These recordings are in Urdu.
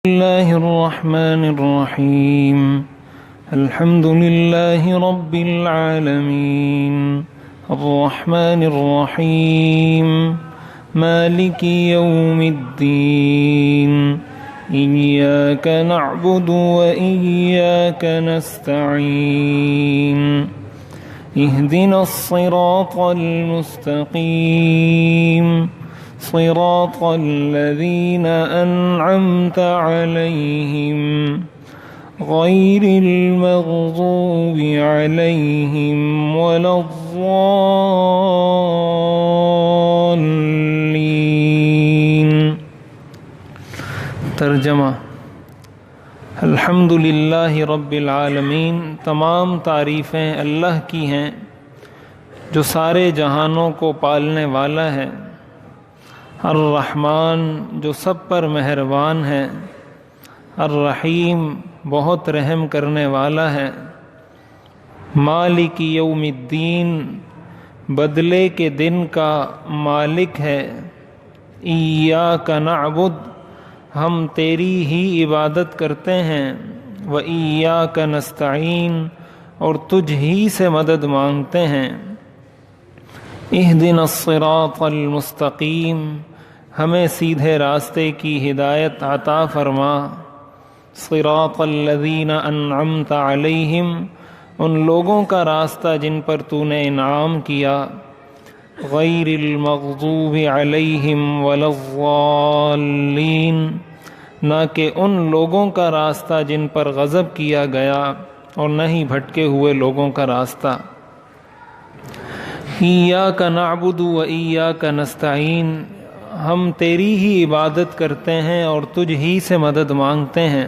الله الرحمن الرحيم الحمد لله رب العالمين الرحمن الرحيم مالك يوم الدين إياك نعبد وإياك نستعين اهدنا الصراط المستقيم صراط الذين أنعمت عليهم غير المغضوب عليهم ولا الضالين۔ ترجمہ: الحمدللہ رب العالمین، تمام تعریفیں اللہ کی ہیں جو سارے جہانوں کو پالنے والا ہے۔ الرحمن، جو سب پر مہربان ہے۔ الرحیم، بہت رحم کرنے والا ہے۔ مالک یوم الدین، بدلے کے دن کا مالک ہے۔ ایاک نعبد، ہم تیری ہی عبادت کرتے ہیں۔ وایاک نستعین، اور تجھ ہی سے مدد مانگتے ہیں۔ اہدنا الصراط المستقیم، ہمیں سیدھے راستے کی ہدایت عطا فرما۔ صراط الذین انعمت علیہم، ان لوگوں کا راستہ جن پر تو نے انعام کیا۔ غیر المغضوب علیہم ولا الضالین، نہ کہ ان لوگوں کا راستہ جن پر غضب کیا گیا اور نہ ہی بھٹکے ہوئے لوگوں کا راستہ۔ ایاک نعبد و ایاک نستعین، ہم تیری ہی عبادت کرتے ہیں اور تجھ ہی سے مدد مانگتے ہیں۔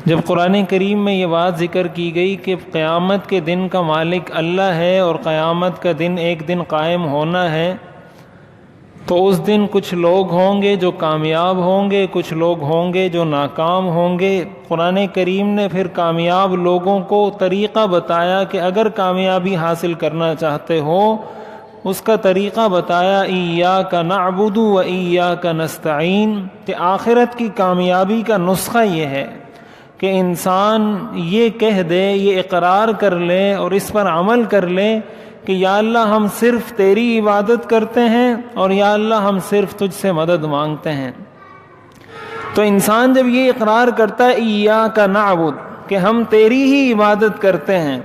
جب قرآن کریم میں یہ بات ذکر کی گئی کہ قیامت کے دن کا مالک اللہ ہے اور قیامت کا دن ایک دن قائم ہونا ہے، تو اس دن کچھ لوگ ہوں گے جو کامیاب ہوں گے، کچھ لوگ ہوں گے جو ناکام ہوں گے۔ قرآن کریم نے پھر کامیاب لوگوں کو طریقہ بتایا کہ اگر کامیابی حاصل کرنا چاہتے ہو، اس کا طریقہ بتایا۔ ایاک نعبد و ایاک نستعین، کہ آخرت کی کامیابی کا نسخہ یہ ہے کہ انسان یہ کہہ دے، یہ اقرار کر لے اور اس پر عمل کر لے کہ یا اللہ ہم صرف تیری عبادت کرتے ہیں اور یا اللہ ہم صرف تجھ سے مدد مانگتے ہیں۔ تو انسان جب یہ اقرار کرتا ہے ایاک نعبد، کہ ہم تیری ہی عبادت کرتے ہیں،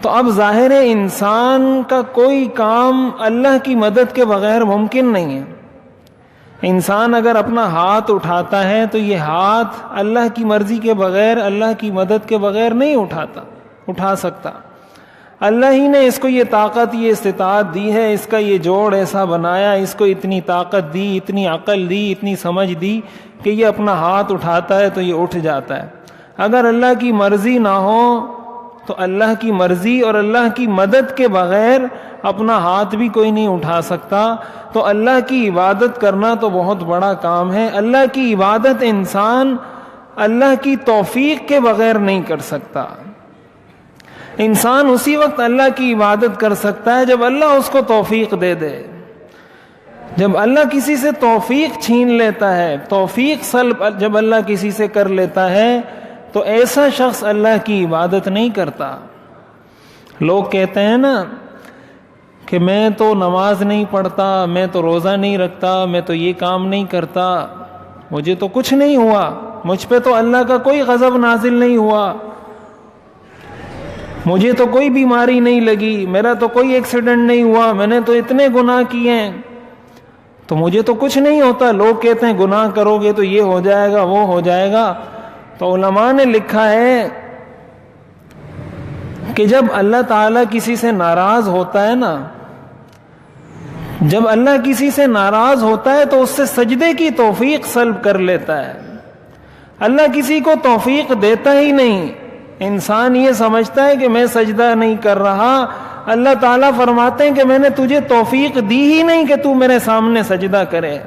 تو اب ظاہر ہے انسان کا کوئی کام اللہ کی مدد کے بغیر ممکن نہیں ہے۔ انسان اگر اپنا ہاتھ اٹھاتا ہے تو یہ ہاتھ اللہ کی مرضی کے بغیر، اللہ کی مدد کے بغیر نہیں اٹھا سکتا۔ اللہ ہی نے اس کو یہ طاقت، یہ استطاعت دی ہے، اس کا یہ جوڑ ایسا بنایا، اس کو اتنی طاقت دی، اتنی عقل دی، اتنی سمجھ دی کہ یہ اپنا ہاتھ اٹھاتا ہے تو یہ اٹھ جاتا ہے۔ اگر اللہ کی مرضی نہ ہو تو اللہ کی مرضی اور اللہ کی مدد کے بغیر اپنا ہاتھ بھی کوئی نہیں اٹھا سکتا۔ تو اللہ کی عبادت کرنا تو بہت بڑا کام ہے۔ اللہ کی عبادت انسان اللہ کی توفیق کے بغیر نہیں کر سکتا۔ انسان اسی وقت اللہ کی عبادت کر سکتا ہے جب اللہ اس کو توفیق دے دے۔ جب اللہ کسی سے توفیق چھین لیتا ہے، توفیق سلب جب اللہ کسی سے کر لیتا ہے، تو ایسا شخص اللہ کی عبادت نہیں کرتا۔ لوگ کہتے ہیں نا کہ میں تو نماز نہیں پڑھتا، میں تو روزہ نہیں رکھتا، میں تو یہ کام نہیں کرتا، مجھے تو کچھ نہیں ہوا، مجھ پہ تو اللہ کا کوئی غضب نازل نہیں ہوا، مجھے تو کوئی بیماری نہیں لگی، میرا تو کوئی ایکسیڈنٹ نہیں ہوا، میں نے تو اتنے گناہ کیے ہیں تو مجھے تو کچھ نہیں ہوتا۔ لوگ کہتے ہیں گناہ کرو گے تو یہ ہو جائے گا، وہ ہو جائے گا۔ تو علماء نے لکھا ہے کہ جب اللہ تعالیٰ کسی سے ناراض ہوتا ہے نا، جب اللہ کسی سے ناراض ہوتا ہے تو اس سے سجدے کی توفیق سلب کر لیتا ہے۔ اللہ کسی کو توفیق دیتا ہی نہیں۔ انسان یہ سمجھتا ہے کہ میں سجدہ نہیں کر رہا، اللہ تعالیٰ فرماتے ہیں کہ میں نے تجھے توفیق دی ہی نہیں کہ تو میرے سامنے سجدہ کرے۔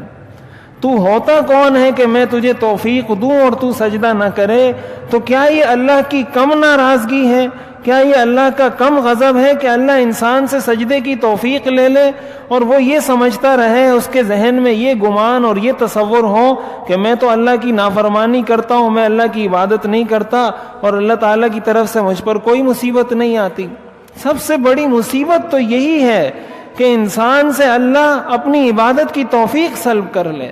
تو ہوتا کون ہے کہ میں تجھے توفیق دوں اور تو سجدہ نہ کرے؟ تو کیا یہ اللہ کی کم ناراضگی ہے؟ کیا یہ اللہ کا کم غضب ہے کہ اللہ انسان سے سجدے کی توفیق لے لے اور وہ یہ سمجھتا رہے، اس کے ذہن میں یہ گمان اور یہ تصور ہو کہ میں تو اللہ کی نافرمانی کرتا ہوں، میں اللہ کی عبادت نہیں کرتا اور اللہ تعالیٰ کی طرف سے مجھ پر کوئی مصیبت نہیں آتی۔ سب سے بڑی مصیبت تو یہی ہے کہ انسان سے اللہ اپنی عبادت کی توفیق سلب کر لے۔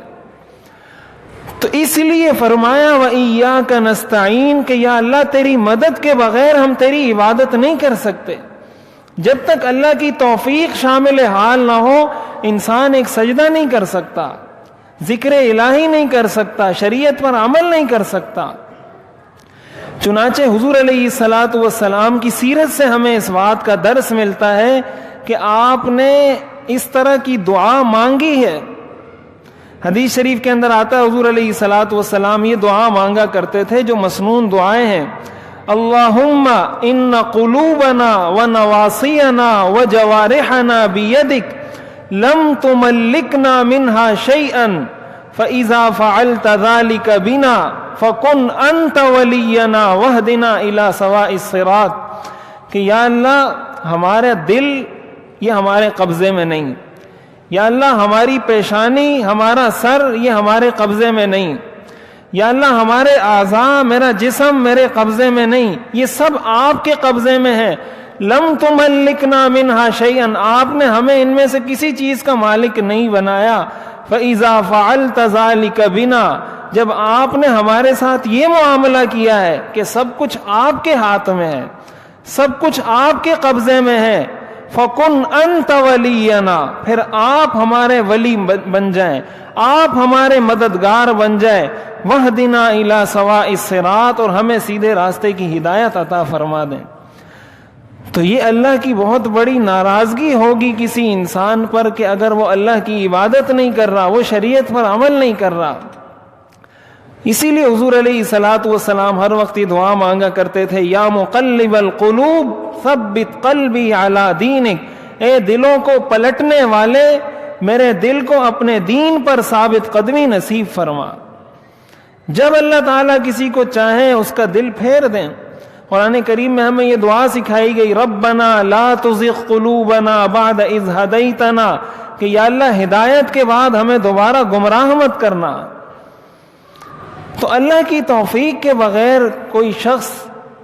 تو اس لیے فرمایا وَإِيَّاكَ نَسْتَعِينُ کہ یا اللہ تیری مدد کے بغیر ہم تیری عبادت نہیں کر سکتے۔ جب تک اللہ کی توفیق شامل حال نہ ہو انسان ایک سجدہ نہیں کر سکتا، ذکر الہی نہیں کر سکتا، شریعت پر عمل نہیں کر سکتا۔ چنانچہ حضور علیہ الصلاۃ والسلام کی سیرت سے ہمیں اس بات کا درس ملتا ہے کہ آپ نے اس طرح کی دعا مانگی ہے۔ حدیث شریف کے اندر آتا ہے حضور علیہ الصلاۃ والسلام یہ دعا مانگا کرتے تھے جو مسنون دعائیں ہیں، اللہم ان قلوبنا ونواصینا وجوارحنا بیدک لم تملکنا منہا شیئا فاذا فعلت ذلک بنا فکن انت ولینا واہدنا الی سواء الصراط کہ یا اللہ ہمارا دل یہ ہمارے قبضے میں نہیں، یا اللہ ہماری پیشانی ہمارا سر یہ ہمارے قبضے میں نہیں، یا اللہ ہمارے اعضاء میرا جسم میرے قبضے میں نہیں، یہ سب آپ کے قبضے میں ہے۔ لم تملکنا منہا شیئا آپ نے ہمیں ان میں سے کسی چیز کا مالک نہیں بنایا، فاذا فعلت ذلک بنا جب آپ نے ہمارے ساتھ یہ معاملہ کیا ہے کہ سب کچھ آپ کے ہاتھ میں ہے، سب کچھ آپ کے قبضے میں ہے، فَكُنْ أَنْتَ وَلِيَّنَا پھر آپ ہمارے ولی بن جائیں، آپ ہمارے مددگار بن جائیں، وَاهْدِنَا إِلَى سَوَاءِ الصِّرَاطِ اور ہمیں سیدھے راستے کی ہدایت عطا فرما دیں۔ تو یہ اللہ کی بہت بڑی ناراضگی ہوگی کسی انسان پر کہ اگر وہ اللہ کی عبادت نہیں کر رہا، وہ شریعت پر عمل نہیں کر رہا۔ اسی لیے حضور علیہ الصلاۃ والسلام ہر وقت یہ دعا مانگا کرتے تھے، یا مقلب القلوب ثبت قلبی علی دینک اے دلوں کو پلٹنے والے میرے دل کو اپنے دین پر ثابت قدمی نصیب فرما۔ جب اللہ تعالیٰ کسی کو چاہیں اس کا دل پھیر دیں۔ قرآن کریم میں ہمیں یہ دعا سکھائی گئی، ربنا لا تزغ قلوبنا بعد اذ ہدیتنا کہ یا اللہ ہدایت کے بعد ہمیں دوبارہ گمراہ مت کرنا۔ تو اللہ کی توفیق کے بغیر کوئی شخص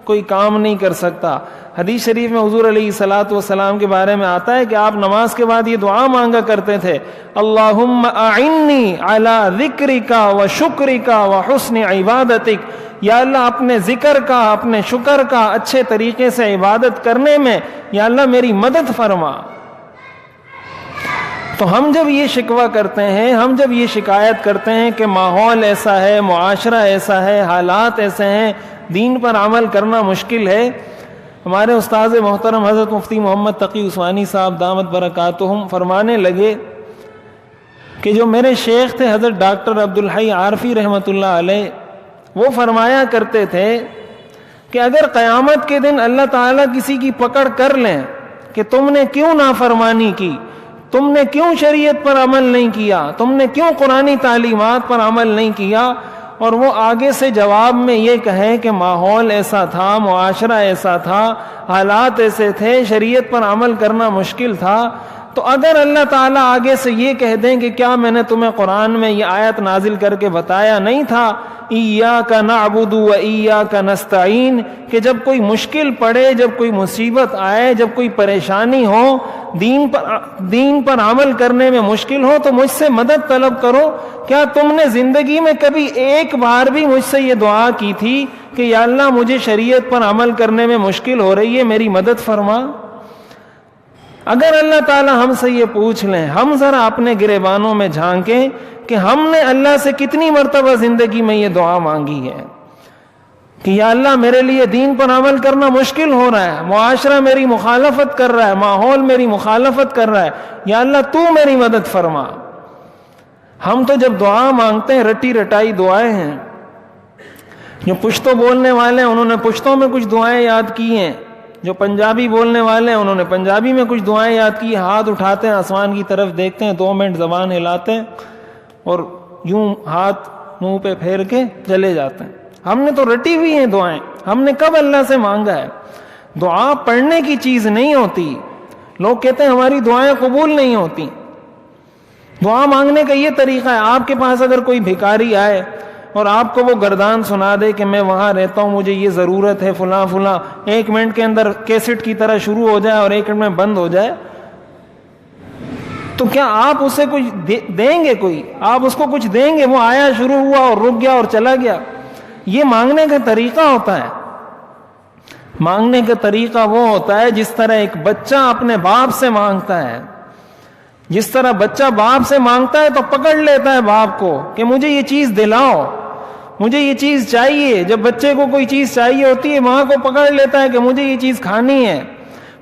کوئی کام نہیں کر سکتا۔ حدیث شریف میں حضور علیہ الصلاۃ والسلام کے بارے میں آتا ہے کہ آپ نماز کے بعد یہ دعا مانگا کرتے تھے، اللہم اعنی علی ذکرک و شکرک و حسن عبادتک یا اللہ اپنے ذکر کا اپنے شکر کا اچھے طریقے سے عبادت کرنے میں یا اللہ میری مدد فرما۔ تو ہم جب یہ شکوہ کرتے ہیں، ہم جب یہ شکایت کرتے ہیں کہ ماحول ایسا ہے، معاشرہ ایسا ہے، حالات ایسے ہیں، دین پر عمل کرنا مشکل ہے، ہمارے استاذ محترم حضرت مفتی محمد تقی عثمانی صاحب دامت برکاتہم فرمانے لگے کہ جو میرے شیخ تھے حضرت ڈاکٹر عبدالحی عارفی رحمۃ اللہ علیہ، وہ فرمایا کرتے تھے کہ اگر قیامت کے دن اللہ تعالیٰ کسی کی پکڑ کر لیں کہ تم نے کیوں نافرمانی کی، تم نے کیوں شریعت پر عمل نہیں کیا، تم نے کیوں قرآنی تعلیمات پر عمل نہیں کیا، اور وہ آگے سے جواب میں یہ کہے کہ ماحول ایسا تھا، معاشرہ ایسا تھا، حالات ایسے تھے، شریعت پر عمل کرنا مشکل تھا، تو اگر اللہ تعالیٰ آگے سے یہ کہہ دیں کہ کیا میں نے تمہیں قرآن میں یہ آیت نازل کر کے بتایا نہیں تھا، ایاک نعبد و ایاک نستعین، کہ جب کوئی مشکل پڑے، جب کوئی مصیبت آئے، جب کوئی پریشانی ہو، دین پر عمل کرنے میں مشکل ہو تو مجھ سے مدد طلب کرو۔ کیا تم نے زندگی میں کبھی ایک بار بھی مجھ سے یہ دعا کی تھی کہ یا اللہ مجھے شریعت پر عمل کرنے میں مشکل ہو رہی ہے، میری مدد فرما؟ اگر اللہ تعالی ہم سے یہ پوچھ لیں، ہم ذرا اپنے گریبانوں میں جھانکیں کہ ہم نے اللہ سے کتنی مرتبہ زندگی میں یہ دعا مانگی ہے کہ یا اللہ میرے لیے دین پر عمل کرنا مشکل ہو رہا ہے، معاشرہ میری مخالفت کر رہا ہے، ماحول میری مخالفت کر رہا ہے، یا اللہ تو میری مدد فرما۔ ہم تو جب دعا مانگتے ہیں رٹی رٹائی دعائیں ہیں، جو پشتو بولنے والے ہیں انہوں نے پشتوں میں کچھ دعائیں یاد کی ہیں، جو پنجابی بولنے والے ہیں انہوں نے پنجابی میں کچھ دعائیں یاد کی، ہاتھ اٹھاتے ہیں آسمان کی طرف دیکھتے ہیں، 2 منٹ زبان ہلاتے ہیں اور یوں ہاتھ منہ پہ پھیر کے چلے جاتے ہیں۔ ہم نے تو رٹی ہوئی ہیں دعائیں، ہم نے کب اللہ سے مانگا ہے؟ دعا پڑھنے کی چیز نہیں ہوتی. لوگ کہتے ہیں ہماری دعائیں قبول نہیں ہوتی. دعا مانگنے کا یہ طریقہ ہے, آپ کے پاس اگر کوئی بھکاری آئے اور آپ کو وہ گردان سنا دے کہ میں وہاں رہتا ہوں, مجھے یہ ضرورت ہے فلاں فلاں, 1 منٹ کے اندر کیسٹ کی طرح شروع ہو جائے اور 1 منٹ میں بند ہو جائے, تو کیا آپ اسے کچھ دیں گے؟ کوئی آپ اس کو کچھ دیں گے؟ وہ آیا, شروع ہوا اور رک گیا اور چلا گیا. یہ مانگنے کا طریقہ ہوتا ہے. مانگنے کا طریقہ وہ ہوتا ہے جس طرح ایک بچہ اپنے باپ سے مانگتا ہے. جس طرح بچہ باپ سے مانگتا ہے تو پکڑ لیتا ہے باپ کو کہ مجھے یہ چیز دلاؤ, مجھے یہ چیز چاہیے. جب بچے کو کوئی چیز چاہیے ہوتی ہے, ماں کو پکڑ لیتا ہے کہ مجھے یہ چیز کھانی ہے,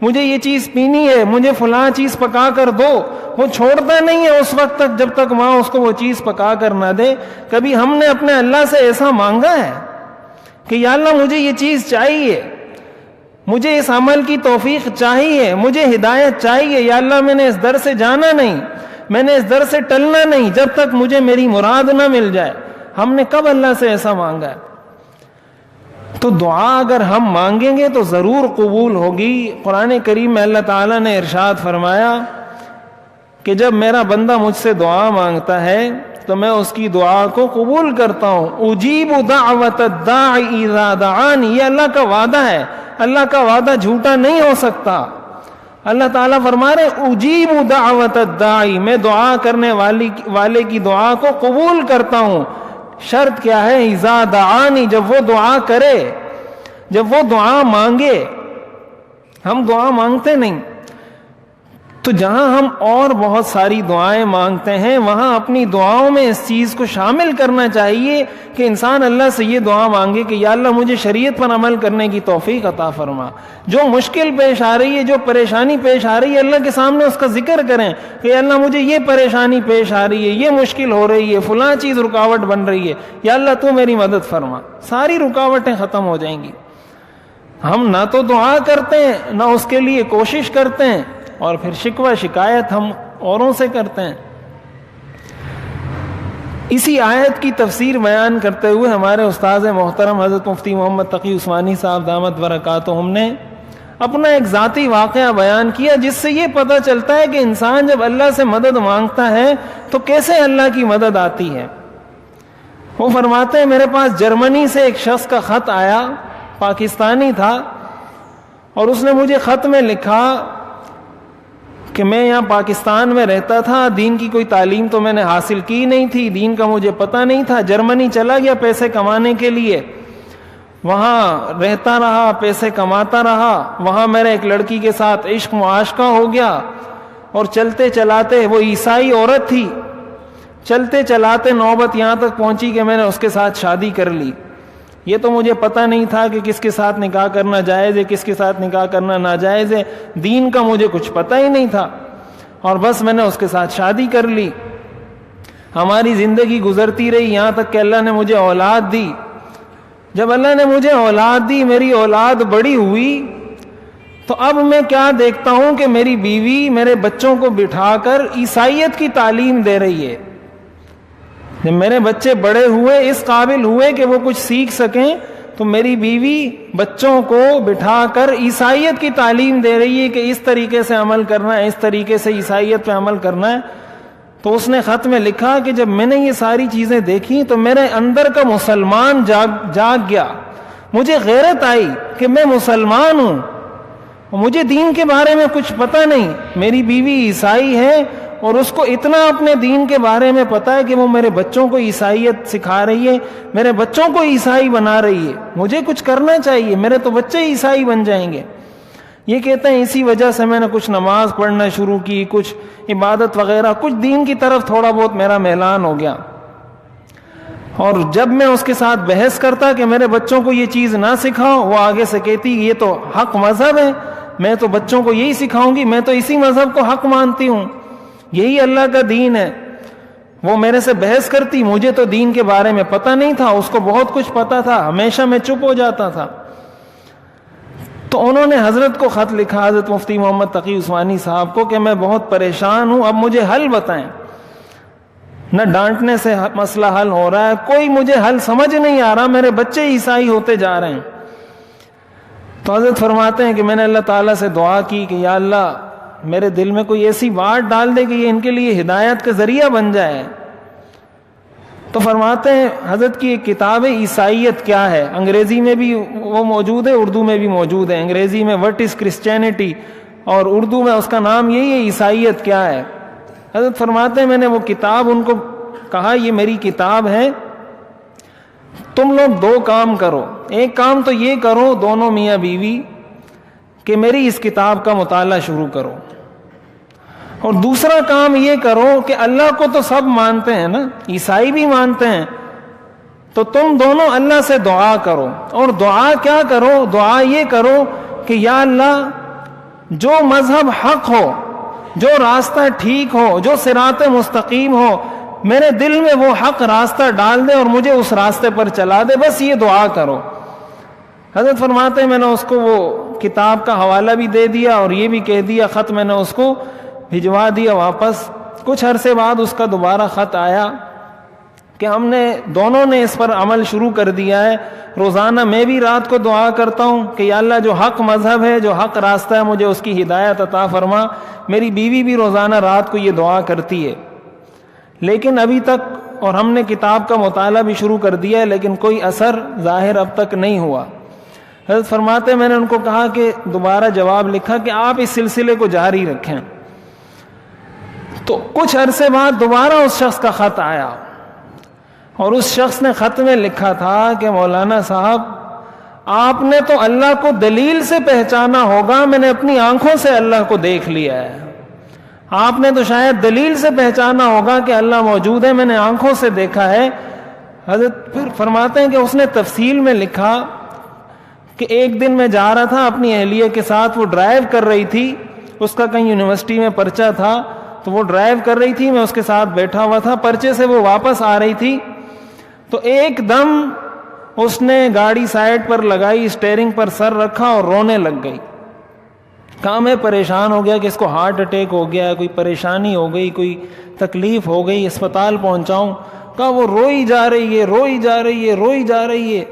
مجھے یہ چیز پینی ہے, مجھے فلاں چیز پکا کر دو. وہ چھوڑتا نہیں ہے اس وقت تک جب تک ماں اس کو وہ چیز پکا کر نہ دے. کبھی ہم نے اپنے اللہ سے ایسا مانگا ہے کہ یا اللہ مجھے یہ چیز چاہیے, مجھے اس عمل کی توفیق چاہیے, مجھے ہدایت چاہیے, یا اللہ میں نے اس در سے جانا نہیں, میں نے اس در سے ٹلنا نہیں جب تک مجھے میری مراد نہ مل جائے. ہم نے کب اللہ سے ایسا مانگا ہے؟ تو دعا اگر ہم مانگیں گے تو ضرور قبول ہوگی. قرآن کریم میں اللہ تعالیٰ نے ارشاد فرمایا کہ جب میرا بندہ مجھ سے دعا مانگتا ہے تو میں اس کی دعا کو قبول کرتا ہوں. اجیب دعوت الداعی اذا دعانی, یہ اللہ کا وعدہ ہے. اللہ کا وعدہ جھوٹا نہیں ہو سکتا. اللہ تعالیٰ فرما رہے اجیب دعوت الداعی, میں دعا کرنے والے کی دعا کو قبول کرتا ہوں. شرط کیا ہے؟ اذا دعانی, جب وہ دعا کرے, جب وہ دعا مانگے. ہم دعا مانگتے نہیں. تو جہاں ہم اور بہت ساری دعائیں مانگتے ہیں وہاں اپنی دعاؤں میں اس چیز کو شامل کرنا چاہیے کہ انسان اللہ سے یہ دعا مانگے کہ یا اللہ مجھے شریعت پر عمل کرنے کی توفیق عطا فرما. جو مشکل پیش آ رہی ہے, جو پریشانی پیش آ رہی ہے, اللہ کے سامنے اس کا ذکر کریں کہ اللہ مجھے یہ پریشانی پیش آ رہی ہے, یہ مشکل ہو رہی ہے, فلاں چیز رکاوٹ بن رہی ہے, یا اللہ تو میری مدد فرما. ساری رکاوٹیں ختم ہو جائیں گی. ہم نہ تو دعا کرتے ہیں, نہ اس کے لیے کوشش کرتے ہیں, اور پھر شکوہ شکایت ہم اوروں سے کرتے ہیں. اسی آیت کی تفسیر بیان کرتے ہوئے ہمارے استاذ محترم حضرت مفتی محمد تقی عثمانی صاحب دامت برکاتہم نے اپنا ایک ذاتی واقعہ بیان کیا جس سے یہ پتہ چلتا ہے کہ انسان جب اللہ سے مدد مانگتا ہے تو کیسے اللہ کی مدد آتی ہے. وہ فرماتے ہیں میرے پاس جرمنی سے ایک شخص کا خط آیا, پاکستانی تھا, اور اس نے مجھے خط میں لکھا کہ میں یہاں پاکستان میں رہتا تھا, دین کی کوئی تعلیم تو میں نے حاصل کی نہیں تھی, دین کا مجھے پتہ نہیں تھا, جرمنی چلا گیا پیسے کمانے کے لیے, وہاں رہتا رہا, پیسے کماتا رہا, وہاں میرے ایک لڑکی کے ساتھ عشق معاشقہ ہو گیا, اور چلتے چلاتے, وہ عیسائی عورت تھی, چلتے چلاتے نوبت یہاں تک پہنچی کہ میں نے اس کے ساتھ شادی کر لی. یہ تو مجھے پتہ نہیں تھا کہ کس کے ساتھ نکاح کرنا جائز ہے, کس کے ساتھ نکاح کرنا ناجائز ہے, دین کا مجھے کچھ پتہ ہی نہیں تھا, اور بس میں نے اس کے ساتھ شادی کر لی. ہماری زندگی گزرتی رہی یہاں تک کہ اللہ نے مجھے اولاد دی. جب اللہ نے مجھے اولاد دی, میری اولاد بڑی ہوئی, تو اب میں کیا دیکھتا ہوں کہ میری بیوی میرے بچوں کو بٹھا کر عیسائیت کی تعلیم دے رہی ہے. جب میرے بچے بڑے ہوئے, اس قابل ہوئے کہ وہ کچھ سیکھ سکیں, تو میری بیوی بچوں کو بٹھا کر عیسائیت کی تعلیم دے رہی ہے کہ اس طریقے سے عمل کرنا ہے, اس طریقے سے عیسائیت پہ عمل کرنا ہے. تو اس نے خط میں لکھا کہ جب میں نے یہ ساری چیزیں دیکھی تو میرے اندر کا مسلمان جاگ گیا. مجھے غیرت آئی کہ میں مسلمان ہوں, مجھے دین کے بارے میں کچھ پتہ نہیں. میری بیوی عیسائی ہے اور اس کو اتنا اپنے دین کے بارے میں پتہ ہے کہ وہ میرے بچوں کو عیسائیت سکھا رہی ہے, میرے بچوں کو عیسائی بنا رہی ہے. مجھے کچھ کرنا چاہیے, میرے تو بچے عیسائی بن جائیں گے. یہ کہتے ہیں اسی وجہ سے میں نے کچھ نماز پڑھنا شروع کی, کچھ عبادت وغیرہ, کچھ دین کی طرف تھوڑا بہت میرا میلان ہو گیا. اور جب میں اس کے ساتھ بحث کرتا کہ میرے بچوں کو یہ چیز نہ سکھاؤ, وہ آگے سے کہتی یہ تو حق مذہب ہے, میں تو بچوں کو یہی سکھاؤں گی, میں تو اسی مذہب کو حق مانتی ہوں, یہی اللہ کا دین ہے. وہ میرے سے بحث کرتی, مجھے تو دین کے بارے میں پتہ نہیں تھا, اس کو بہت کچھ پتہ تھا, ہمیشہ میں چپ ہو جاتا تھا. تو انہوں نے حضرت کو خط لکھا, حضرت مفتی محمد تقی عثمانی صاحب کو, کہ میں بہت پریشان ہوں, اب مجھے حل بتائیں. نہ ڈانٹنے سے مسئلہ حل ہو رہا ہے, کوئی مجھے حل سمجھ نہیں آ رہا, میرے بچے عیسائی ہوتے جا رہے ہیں. تو حضرت فرماتے ہیں کہ میں نے اللہ تعالیٰ سے دعا کی کہ یا اللہ میرے دل میں کوئی ایسی بات ڈال دے کہ یہ ان کے لیے ہدایت کا ذریعہ بن جائے. تو فرماتے ہیں حضرت کی ایک کتاب ہے عیسائیت کیا ہے, انگریزی میں بھی وہ موجود ہے, اردو میں بھی موجود ہے. انگریزی میں وٹ از کرسچینٹی اور اردو میں اس کا نام یہی ہے عیسائیت کیا ہے. حضرت فرماتے ہیں میں نے وہ کتاب ان کو کہا یہ میری کتاب ہے, تم لوگ دو کام کرو. ایک کام تو یہ کرو دونوں میاں بیوی کہ میری اس کتاب کا مطالعہ شروع کرو, اور دوسرا کام یہ کرو کہ اللہ کو تو سب مانتے ہیں نا, عیسائی بھی مانتے ہیں, تو تم دونوں اللہ سے دعا کرو. اور دعا کیا کرو؟ دعا یہ کرو کہ یا اللہ جو مذہب حق ہو, جو راستہ ٹھیک ہو, جو صراط مستقیم ہو, میرے دل میں وہ حق راستہ ڈال دے اور مجھے اس راستے پر چلا دے, بس یہ دعا کرو. حضرت فرماتے ہیں میں نے اس کو وہ کتاب کا حوالہ بھی دے دیا اور یہ بھی کہہ دیا, خط میں نے اس کو بھجوا دیا واپس. کچھ عرصے بعد اس کا دوبارہ خط آیا کہ ہم نے دونوں نے اس پر عمل شروع کر دیا ہے. روزانہ میں بھی رات کو دعا کرتا ہوں کہ یا اللہ جو حق مذہب ہے, جو حق راستہ ہے, مجھے اس کی ہدایت عطا فرما. میری بیوی بھی روزانہ رات کو یہ دعا کرتی ہے. لیکن ابھی تک, اور ہم نے کتاب کا مطالعہ بھی شروع کر دیا ہے, لیکن کوئی اثر ظاہر اب تک نہیں ہوا. حضرت فرماتے میں نے ان کو کہا کہ دوبارہ جواب لکھا کہ آپ اس سلسلے کو جاری رکھیں. تو کچھ عرصے بعد دوبارہ اس شخص کا خط آیا, اور اس شخص نے خط میں لکھا تھا کہ مولانا صاحب آپ نے تو اللہ کو دلیل سے پہچانا ہوگا, میں نے اپنی آنکھوں سے اللہ کو دیکھ لیا ہے. آپ نے تو شاید دلیل سے پہچانا ہوگا کہ اللہ موجود ہے, میں نے آنکھوں سے دیکھا ہے. حضرت پھر فرماتے ہیں کہ اس نے تفصیل میں لکھا کہ ایک دن میں جا رہا تھا اپنی اہلیہ کے ساتھ, وہ ڈرائیو کر رہی تھی, اس کا کہیں یونیورسٹی میں پرچہ تھا, تو وہ ڈرائیو کر رہی تھی, میں اس کے ساتھ بیٹھا ہوا تھا. پرچے سے وہ واپس آ رہی تھی تو ایک دم اس نے گاڑی سائڈ پر لگائی, اسٹیئرنگ پر سر رکھا اور رونے لگ گئی. کہا میں پریشان ہو گیا کہ اس کو ہارٹ اٹیک ہو گیا, کوئی پریشانی ہو گئی, کوئی تکلیف ہو گئی, اسپتال پہنچاؤں. کہا وہ روئی جا رہی ہے, روئی جا رہی ہے, روئی جا رہی ہے.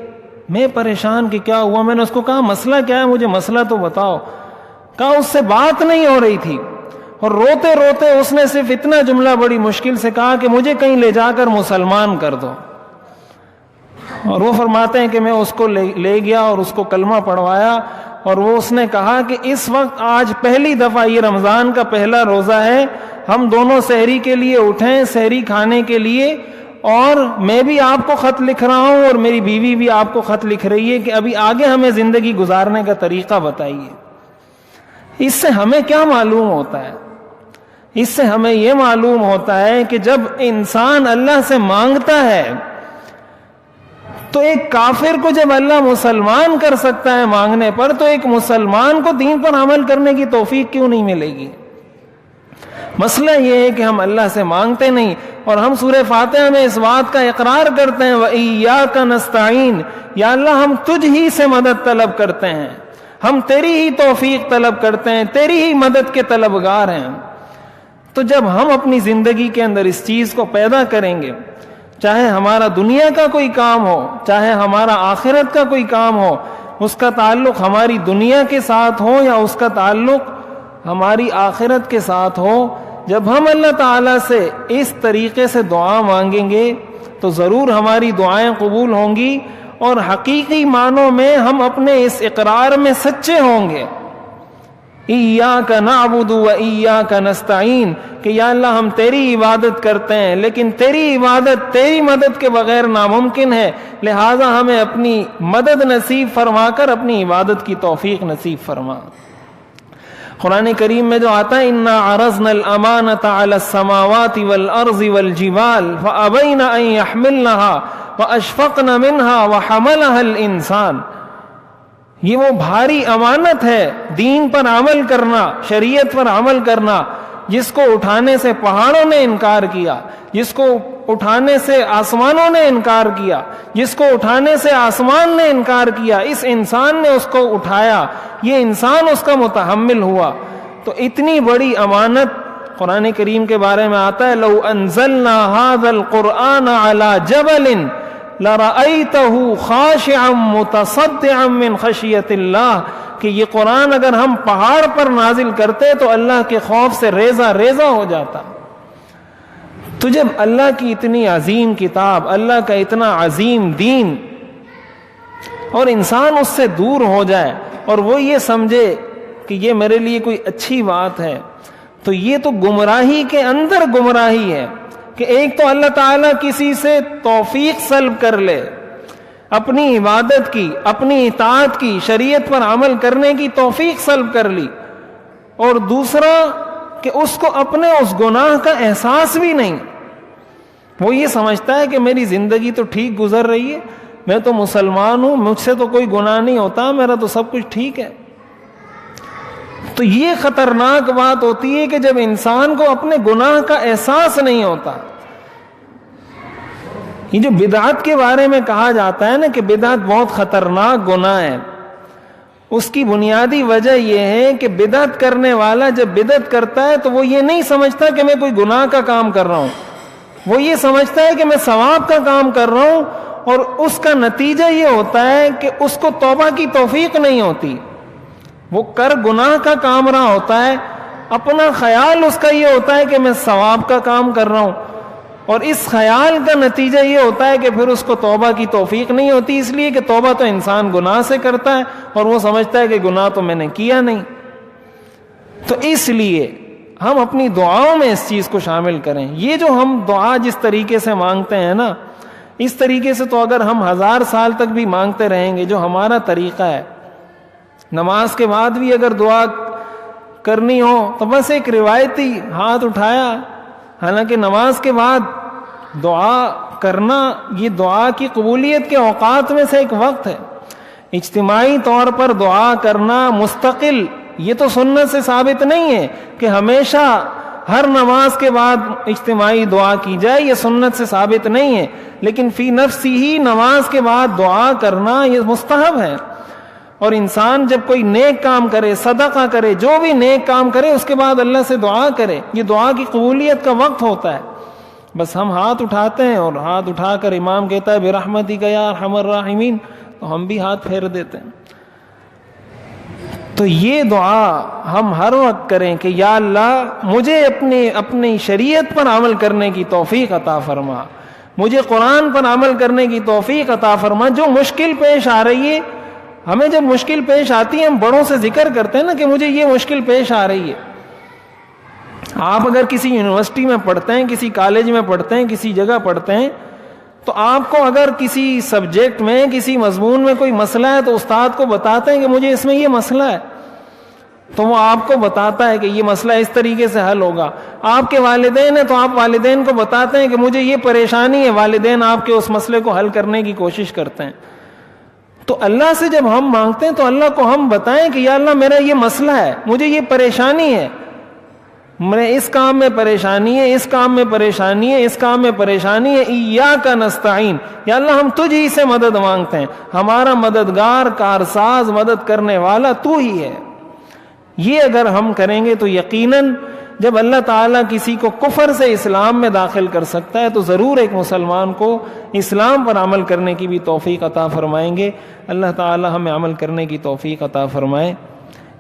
میں پریشان کہ کیا ہوا. میں نے اس کو کہا مسئلہ کیا ہے, مجھے مسئلہ تو بتاؤ. کہا اس سے بات نہیں ہو رہی تھی, اور روتے روتے اس نے صرف اتنا جملہ بڑی مشکل سے کہا کہ مجھے کہیں لے جا کر مسلمان کر دو. اور وہ فرماتے ہیں کہ میں اس کو لے گیا اور اس کو کلمہ پڑھوایا, اور وہ اس نے کہا کہ اس وقت آج پہلی دفعہ, یہ رمضان کا پہلا روزہ ہے, ہم دونوں سحری کے لیے اٹھیں, سحری کھانے کے لیے, اور میں بھی آپ کو خط لکھ رہا ہوں اور میری بیوی بھی آپ کو خط لکھ رہی ہے کہ ابھی آگے ہمیں زندگی گزارنے کا طریقہ بتائیے. اس سے ہمیں کیا معلوم ہوتا ہے؟ اس سے ہمیں یہ معلوم ہوتا ہے کہ جب انسان اللہ سے مانگتا ہے تو ایک کافر کو جب اللہ مسلمان کر سکتا ہے مانگنے پر, تو ایک مسلمان کو دین پر عمل کرنے کی توفیق کیوں نہیں ملے گی؟ مسئلہ یہ ہے کہ ہم اللہ سے مانگتے نہیں, اور ہم سورہ فاتحہ میں اس بات کا اقرار کرتے ہیں وَإِيَّاكَ نَسْتَعِينُ, یا اللہ ہم تجھ ہی سے مدد طلب کرتے ہیں, ہم تیری ہی توفیق طلب کرتے ہیں, تیری ہی مدد کے طلبگار ہیں. تو جب ہم اپنی زندگی کے اندر اس چیز کو پیدا کریں گے, چاہے ہمارا دنیا کا کوئی کام ہو, چاہے ہمارا آخرت کا کوئی کام ہو, اس کا تعلق ہماری دنیا کے ساتھ ہو یا اس کا تعلق ہماری آخرت کے ساتھ ہو, جب ہم اللہ تعالیٰ سے اس طریقے سے دعا مانگیں گے تو ضرور ہماری دعائیں قبول ہوں گی, اور حقیقی معنوں میں ہم اپنے اس اقرار میں سچے ہوں گے ایاک نعبد و ایاک نستعین, کہ یا اللہ ہم تیری عبادت کرتے ہیں, لیکن تیری عبادت تیری مدد کے بغیر ناممکن ہے, لہٰذا ہمیں اپنی مدد نصیب فرما کر اپنی عبادت کی توفیق نصیب فرما. قرآن کریم میں جو آتا ہے انا عرضنا الامانۃ علی السماوات والارض والجبال فابین ان یحملنها واشفقن منها وحملها الانسان, یہ وہ بھاری امانت ہے دین پر عمل کرنا, شریعت پر عمل کرنا, جس کو اٹھانے سے پہاڑوں نے انکار کیا, جس کو اٹھانے سے آسمانوں نے انکار کیا, جس کو اٹھانے سے آسمان نے انکار کیا, اس انسان نے اس کو اٹھایا, یہ انسان اس کا متحمل ہوا. تو اتنی بڑی امانت قرآن کریم کے بارے میں آتا ہے لو انزلنا هذا القرآن على جبل لَرَأَيْتَهُ خَاشِعًا مُتَصَدِّعًا مِّن خَشْيَةِ اللَّهِ، کہ یہ قرآن اگر ہم پہاڑ پر نازل کرتے تو اللہ کے خوف سے ریزہ ریزہ ہو جاتا۔ تو جب اللہ کی اتنی عظیم کتاب، اللہ کا اتنا عظیم دین، اور انسان اس سے دور ہو جائے اور وہ یہ سمجھے کہ یہ میرے لیے کوئی اچھی بات ہے، تو یہ تو گمراہی کے اندر گمراہی ہے کہ ایک تو اللہ تعالیٰ کسی سے توفیق سلب کر لے، اپنی عبادت کی، اپنی اطاعت کی، شریعت پر عمل کرنے کی توفیق سلب کر لی، اور دوسرا کہ اس کو اپنے اس گناہ کا احساس بھی نہیں۔ وہ یہ سمجھتا ہے کہ میری زندگی تو ٹھیک گزر رہی ہے، میں تو مسلمان ہوں، مجھ سے تو کوئی گناہ نہیں ہوتا، میرا تو سب کچھ ٹھیک ہے۔ تو یہ خطرناک بات ہوتی ہے کہ جب انسان کو اپنے گناہ کا احساس نہیں ہوتا۔ یہ جو بدعت کے بارے میں کہا جاتا ہے نا کہ بدعت بہت خطرناک گناہ ہے، اس کی بنیادی وجہ یہ ہے کہ بدعت کرنے والا جب بدعت کرتا ہے تو وہ یہ نہیں سمجھتا کہ میں کوئی گناہ کا کام کر رہا ہوں، وہ یہ سمجھتا ہے کہ میں ثواب کا کام کر رہا ہوں، اور اس کا نتیجہ یہ ہوتا ہے کہ اس کو توبہ کی توفیق نہیں ہوتی۔ وہ کر گناہ کا کام رہا ہوتا ہے، اپنا خیال اس کا یہ ہوتا ہے کہ میں ثواب کا کام کر رہا ہوں، اور اس خیال کا نتیجہ یہ ہوتا ہے کہ پھر اس کو توبہ کی توفیق نہیں ہوتی، اس لیے کہ توبہ تو انسان گناہ سے کرتا ہے اور وہ سمجھتا ہے کہ گناہ تو میں نے کیا نہیں۔ تو اس لیے ہم اپنی دعاؤں میں اس چیز کو شامل کریں۔ یہ جو ہم دعا جس طریقے سے مانگتے ہیں نا، اس طریقے سے تو اگر ہم 1000 سال تک بھی مانگتے رہیں گے، جو ہمارا طریقہ ہے، نماز کے بعد بھی اگر دعا کرنی ہو تو بس ایک روایتی ہاتھ اٹھایا، حالانکہ نماز کے بعد دعا کرنا یہ دعا کی قبولیت کے اوقات میں سے ایک وقت ہے۔ اجتماعی طور پر دعا کرنا مستقل، یہ تو سنت سے ثابت نہیں ہے کہ ہمیشہ ہر نماز کے بعد اجتماعی دعا کی جائے، یہ سنت سے ثابت نہیں ہے، لیکن فی نفسی ہی نماز کے بعد دعا کرنا یہ مستحب ہے۔ اور انسان جب کوئی نیک کام کرے، صدقہ کرے، جو بھی نیک کام کرے، اس کے بعد اللہ سے دعا کرے، یہ دعا کی قبولیت کا وقت ہوتا ہے۔ بس ہم ہاتھ اٹھاتے ہیں اور ہاتھ اٹھا کر امام کہتا ہے برحمتک یا ارحم الراحمین، تو ہم بھی ہاتھ پھیر دیتے ہیں۔ تو یہ دعا ہم ہر وقت کریں کہ یا اللہ مجھے اپنی شریعت پر عمل کرنے کی توفیق عطا فرما، مجھے قرآن پر عمل کرنے کی توفیق عطا فرما۔ جو مشکل پیش آ رہی ہے، ہمیں جب مشکل پیش آتی ہے ہم بڑوں سے ذکر کرتے ہیں نا کہ مجھے یہ مشکل پیش آ رہی ہے۔ آپ اگر کسی یونیورسٹی میں پڑھتے ہیں، کسی کالج میں پڑھتے ہیں، کسی جگہ پڑھتے ہیں، تو آپ کو اگر کسی سبجیکٹ میں، کسی مضمون میں کوئی مسئلہ ہے تو استاد کو بتاتے ہیں کہ مجھے اس میں یہ مسئلہ ہے، تو وہ آپ کو بتاتا ہے کہ یہ مسئلہ اس طریقے سے حل ہوگا۔ آپ کے والدین ہیں تو آپ والدین کو بتاتے ہیں کہ مجھے یہ پریشانی ہے، والدین آپ کے اس مسئلے کو حل کرنے کی کوشش کرتے ہیں۔ تو اللہ سے جب ہم مانگتے ہیں تو اللہ کو ہم بتائیں کہ یا اللہ میرا یہ مسئلہ ہے، مجھے یہ پریشانی ہے، میں اس کام میں پریشانی ہے، اس کام میں پریشانی ہے، اس کام میں پریشانی ہے، ایاک نستعین، یا اللہ ہم تجھ ہی سے مدد مانگتے ہیں، ہمارا مددگار، کارساز، مدد کرنے والا تو ہی ہے۔ یہ اگر ہم کریں گے تو یقیناً جب اللہ تعالیٰ کسی کو کفر سے اسلام میں داخل کر سکتا ہے تو ضرور ایک مسلمان کو اسلام پر عمل کرنے کی بھی توفیق عطا فرمائیں گے۔ اللہ تعالیٰ ہمیں عمل کرنے کی توفیق عطا فرمائے۔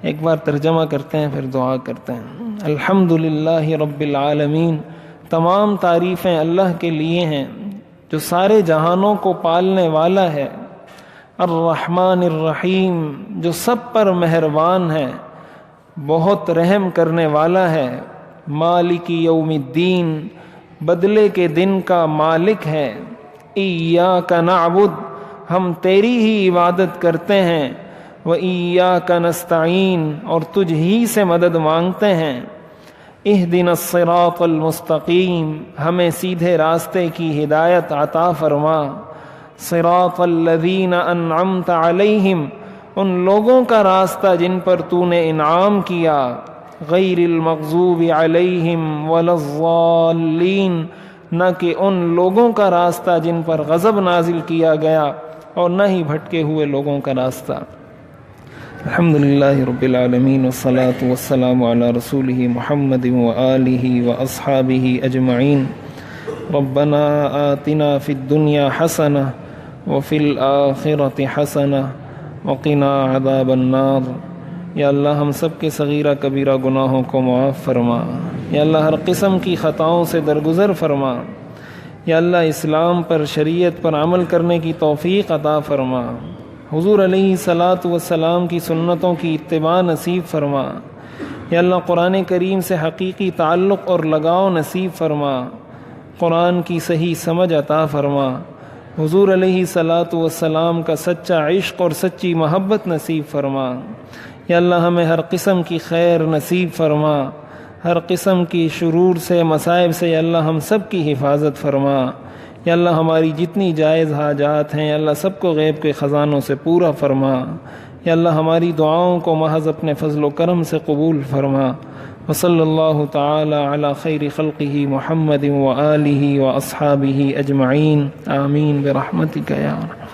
ایک بار ترجمہ کرتے ہیں پھر دعا کرتے ہیں۔ الحمدللہ رب العالمین، تمام تعریفیں اللہ کے لیے ہیں جو سارے جہانوں کو پالنے والا ہے۔ الرحمن الرحیم، جو سب پر مہربان ہے، بہت رحم کرنے والا ہے۔ مالک یوم الدین، بدلے کے دن کا مالک ہے۔ ایاک نعبد، ہم تیری ہی عبادت کرتے ہیں۔ وَإِيَّاكَ نَسْتَعِينُ، اور تجھ ہی سے مدد مانگتے ہیں۔ اهْدِنَا الصِّرَاطَ الْمُسْتَقِيمَ، ہمیں سیدھے راستے کی ہدایت عطا فرما۔ صراط الذین انعمت علیہم، ان لوگوں کا راستہ جن پر تو نے انعام کیا۔ غیر المغضوب علیہم ولا الضالین، نہ کہ ان لوگوں کا راستہ جن پر غضب نازل کیا گیا اور نہ ہی بھٹکے ہوئے لوگوں کا راستہ۔ الحمدللہ رب العالمین، والصلاة والسلام علی رسولہ محمد وآلہ واصحابہ اجمعین۔ ربنا آتنا فی الدنیا حسنہ وفی الآخرۃ حسنہ وقنا عذاب النار۔ یا اللہ ہم سب کے صغیرہ کبیرہ گناہوں کو معاف فرما، یا اللہ ہر قسم کی خطاؤں سے درگزر فرما، یا اللہ اسلام پر شریعت پر عمل کرنے کی توفیق عطا فرما، حضور علیہ الصلاۃ والسلام کی سنتوں کی اتباع نصیب فرما، یا اللہ قرآن کریم سے حقیقی تعلق اور لگاؤ نصیب فرما، قرآن کی صحیح سمجھ عطا فرما، حضور علیہ الصلاۃ والسلام کا سچا عشق اور سچی محبت نصیب فرما، یا اللہ ہمیں ہر قسم کی خیر نصیب فرما، ہر قسم کی شرور سے مصائب سے یا اللہ ہم سب کی حفاظت فرما، یا اللہ ہماری جتنی جائز حاجات ہیں یا اللہ سب کو غیب کے خزانوں سے پورا فرما، یا اللہ ہماری دعاؤں کو محض اپنے فضل و کرم سے قبول فرما۔ وصلی اللہ تعالی علی خیر خلقہ محمد وآلہ واصحابہ اجمعین، آمین برحمتک یا ارحم۔